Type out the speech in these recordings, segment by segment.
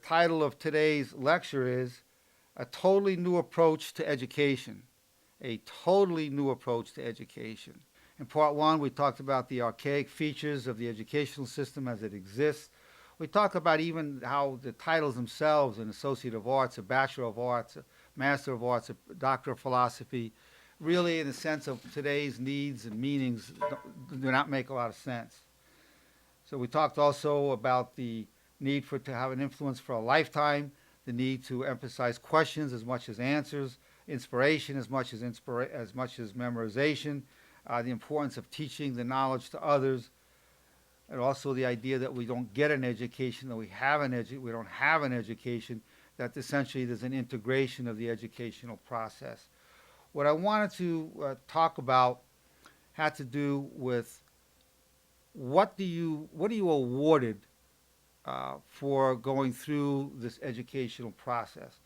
title of today's lecture is A Totally New Approach to Education. A totally new approach to education. In part one, we talked about the archaic features of the educational system as it exists. We talked about even how the titles themselves, an Associate of Arts, a Bachelor of Arts, a Master of Arts, a Doctor of Philosophy, really in the sense of today's needs and meanings do not make a lot of sense. So we talked also about the need for it to have an influence for a lifetime, the need to emphasize questions as much as answers, inspiration as much as memorization, the importance of teaching the knowledge to others, and also the idea that we don't get an education, that we don't have an education, that essentially there's an integration of the educational process. What I wanted to talk about had to do with what are you awarded for going through this educational process.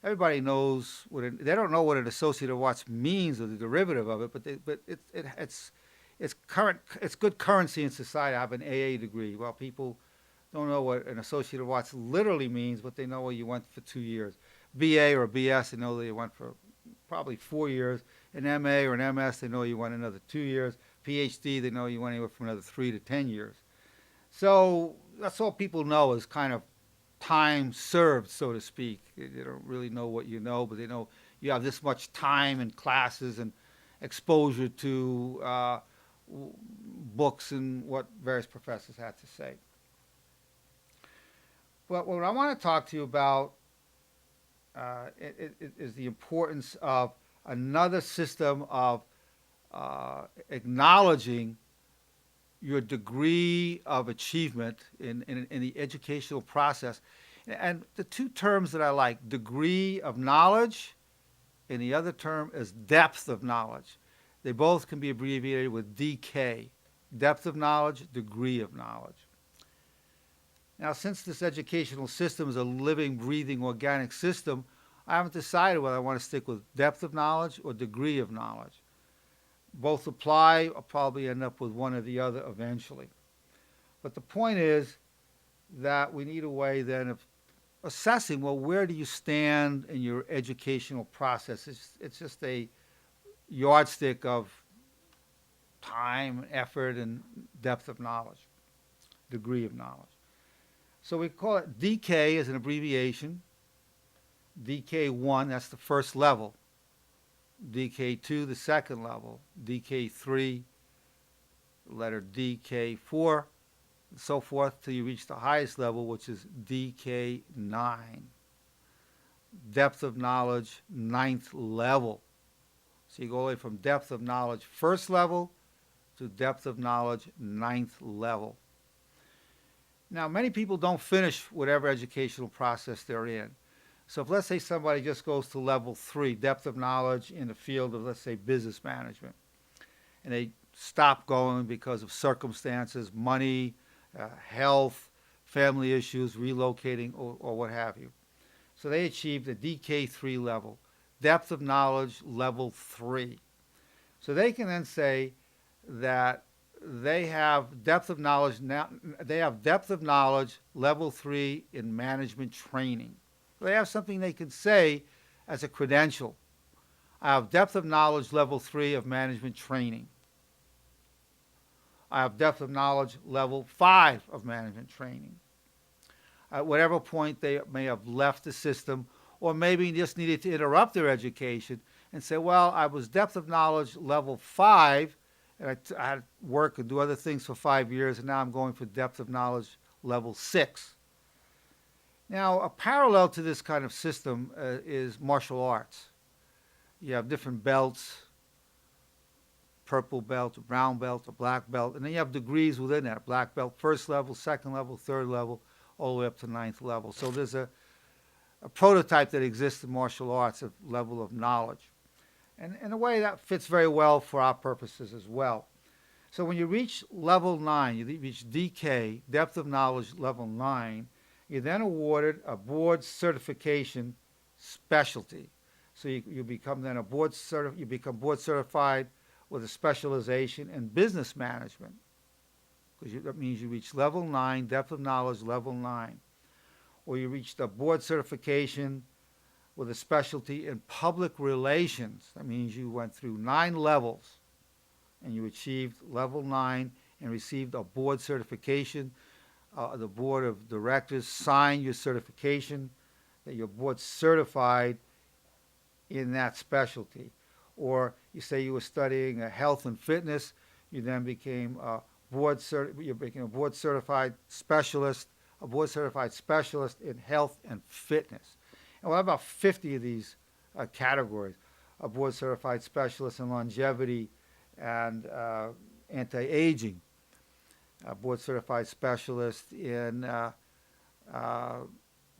Everybody knows they don't know what an Associate of Arts means or the derivative of it, but it's good currency in society. I have an AA degree. Well, people don't know what an Associate of Arts literally means, but they know well, you went for 2 years. BA or BS, they know that you went for probably 4 years. An MA or an MS, they know you went another 2 years. PhD, they know you went anywhere from another 3 to 10 years. So that's all people know is kind of time served, so to speak. They don't really know what you know, but they know you have this much time in classes and exposure to books and what various professors had to say. But what I want to talk to you about is the importance of another system of acknowledging your degree of achievement in the educational process. And the two terms that I like, degree of knowledge, and the other term is depth of knowledge. They both can be abbreviated with DK, depth of knowledge, degree of knowledge. Now, since this educational system is a living, breathing, organic system, I haven't decided whether I want to stick with depth of knowledge or degree of knowledge. Both apply. I'll probably end up with one or the other eventually. But the point is that we need a way then of assessing, well, where do you stand in your educational process? It's just a yardstick of time, effort, and depth of knowledge, degree of knowledge. So we call it DK as an abbreviation. DK1, that's the first level. DK2, the second level. DK3, letter DK4, and so forth till you reach the highest level, which is DK9. Depth of knowledge, ninth level. So you go away from depth of knowledge, first level, to depth of knowledge, ninth level. Now, many people don't finish whatever educational process they're in. So if, let's say, somebody just goes to level 3, depth of knowledge in the field of, let's say, business management, and they stop going because of circumstances, money, health, family issues, relocating, or what have you. So they achieved a DK3 level, depth of knowledge level 3. So they can then say that they have depth of knowledge level 3 in management training. They have something they can say as a credential. I have depth of knowledge level 3 of management training. I have depth of knowledge level 5 of management training. At whatever point they may have left the system, or maybe just needed to interrupt their education and say, well, I was depth of knowledge level 5, and I had to work and do other things for 5 years, and now I'm going for depth of knowledge level 6. Now, a parallel to this kind of system is martial arts. You have different belts, purple belt, a brown belt, a black belt, and then you have degrees within that. Black belt, first level, second level, third level, all the way up to ninth level. So there's a prototype that exists in martial arts of level of knowledge. And in a way that fits very well for our purposes as well. So when you reach level 9, you reach DK, depth of knowledge level 9, you're then awarded a board certification specialty. So you become then board certified with a specialization in business management. Because that means you reach level 9, depth of knowledge level 9. or you reached a board certification with a specialty in public relations. That means you went through 9 levels and you achieved level 9 and received a board certification. The board of directors sign your certification that you're board certified in that specialty. Or you say you were studying health and fitness, you then became you became a board certified specialist in health and fitness. And we have about 50 of these categories. A board certified specialist in longevity and anti-aging. A board certified specialist in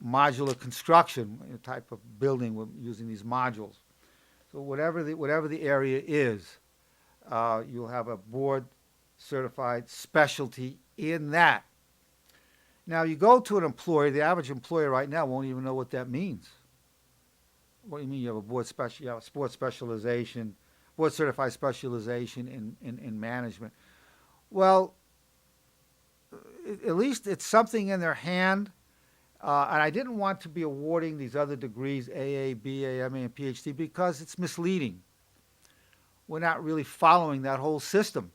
modular construction, a type of building we're using these modules. So whatever the area is, you'll have a board certified specialty in that. Now you go to an employer, the average employer right now won't even know what that means. What do you mean you have a board specialization, board certified specialization in management? Well, at least it's something in their hand. And I didn't want to be awarding these other degrees, AA, BA, MA, and PhD, because it's misleading. We're not really following that whole system.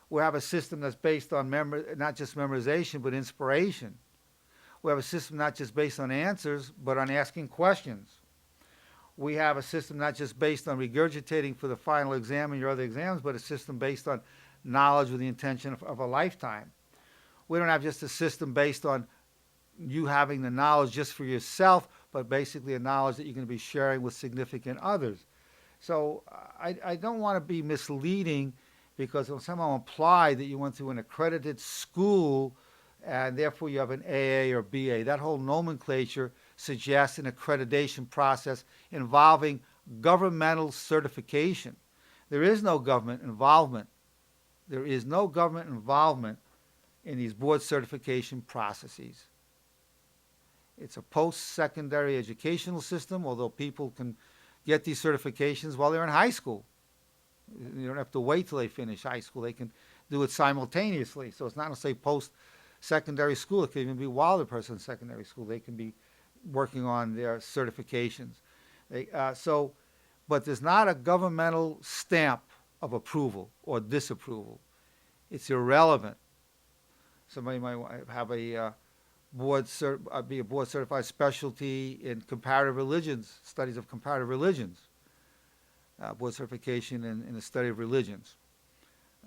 We have a system that's based on not just memorization, but inspiration. We have a system not just based on answers, but on asking questions. We have a system not just based on regurgitating for the final exam and your other exams, but a system based on knowledge with the intention of a lifetime. We don't have just a system based on you having the knowledge just for yourself, but basically a knowledge that you're going to be sharing with significant others. So I don't want to be misleading, because it'll somehow imply that you went through an accredited school and therefore you have an AA or BA. That whole nomenclature suggests an accreditation process involving governmental certification. There is no government involvement. There is no government involvement in these board certification processes. It's a post-secondary educational system, although people can get these certifications while they're in high school. You don't have to wait till they finish high school. They can do it simultaneously. So it's not to say post-secondary school. It can even be while the person's in secondary school. They can be working on their certifications. But there's not a governmental stamp of approval or disapproval. It's irrelevant. Somebody might have be a board certified specialty in comparative religions, studies of comparative religions. Board certification in the study of religions.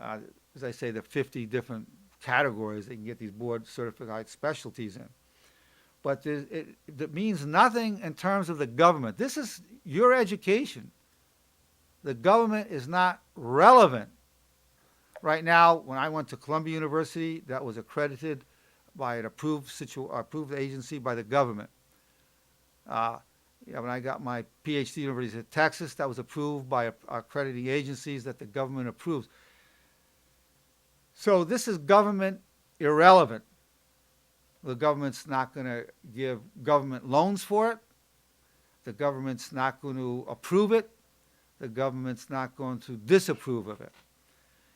As I say, there are 50 different categories they can get these board certified specialties in. But it means nothing in terms of the government. This is your education. The government is not relevant. Right now, when I went to Columbia University, that was accredited by an approved agency by the government. When I got my PhD at the University of Texas, that was approved by accrediting agencies that the government approves. So this is government irrelevant. The government's not going to give government loans for it. The government's not going to approve it. The government's not going to disapprove of it.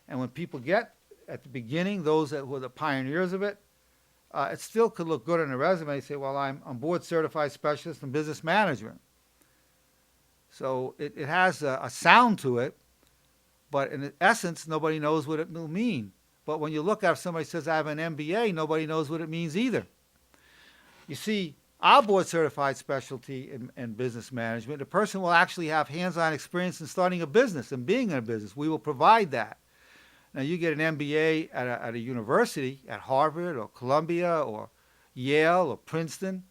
And when people get, at the beginning, those that were the pioneers of it, it still could look good on a resume. They say, well, I'm board certified specialist in business management. So it has a sound to it, but in essence, nobody knows what it will mean. But when you look at if somebody says, I have an MBA, nobody knows what it means either. You see, our board certified specialty in business management, the person will actually have hands-on experience in starting a business and being in a business. We will provide that. Now, you get an MBA at a university, at Harvard or Columbia or Yale or Princeton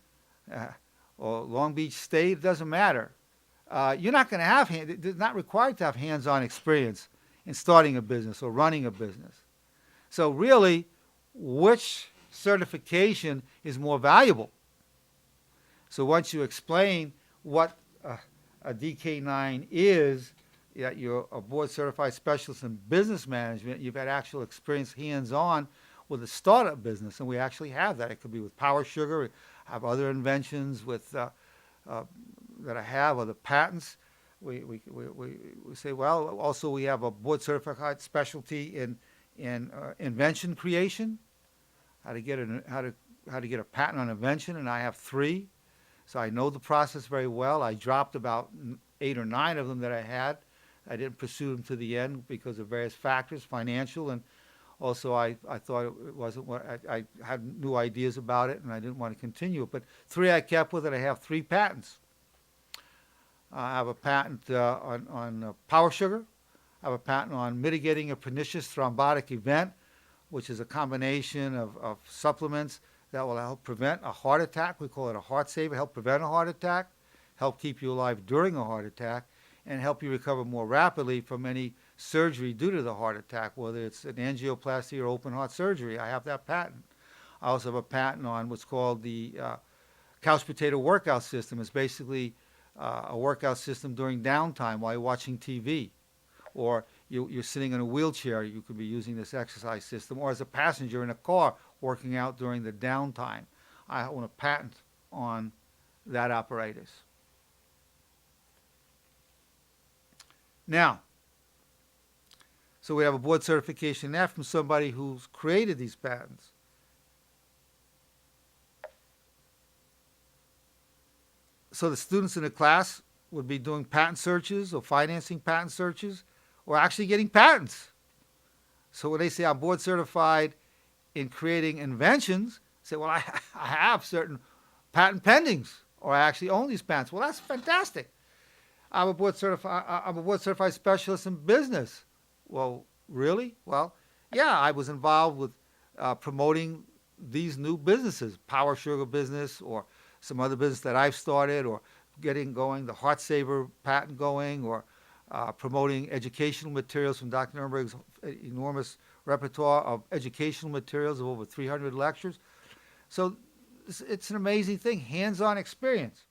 or Long Beach State, it doesn't matter. You're not going to have, they're not required to have hands-on experience in starting a business or running a business. So really, which certification is more valuable? So once you explain what a DK9 is, that you're a board certified specialist in business management, you've had actual experience hands-on with a startup business, and we actually have that. It could be with Power Sugar. We have other inventions with that I have, other patents. We say, well, also we have a board certified specialty in invention creation, how to how to get a patent on invention, and I have 3. So I know the process very well. I dropped about 8 or 9 of them that I had. I didn't pursue them to the end because of various factors, financial, and also I thought it wasn't what I had new ideas about it, and I didn't want to continue it. But 3 I kept with it. I have 3 patents. I have a patent on power sugar. I have a patent on mitigating a pernicious thrombotic event, which is a combination of supplements that will help prevent a heart attack. We call it a heart saver, help prevent a heart attack, help keep you alive during a heart attack, and help you recover more rapidly from any surgery due to the heart attack, whether it's an angioplasty or open heart surgery. I have that patent. I also have a patent on what's called the couch potato workout system. It's basically a workout system during downtime while you're watching TV, or you're sitting in a wheelchair. You could be using this exercise system, or as a passenger in a car working out during the downtime. I own a patent on that apparatus. Now, so we have a board certification there from somebody who's created these patents. So the students in the class would be doing patent searches or financing patent searches or actually getting patents. So when they say I'm board certified in creating inventions, say, well, I have certain patent pendings, or I actually own these patents. Well, that's fantastic. I'm a board certified specialist in business. Well, really? Well, yeah, I was involved with promoting these new businesses, Power Sugar business, or some other business that I've started, or getting going the Heart Saver patent going, or promoting educational materials from Dr. Nerenberg's enormous repertoire of educational materials of over 300 lectures. So it's an amazing thing, hands-on experience.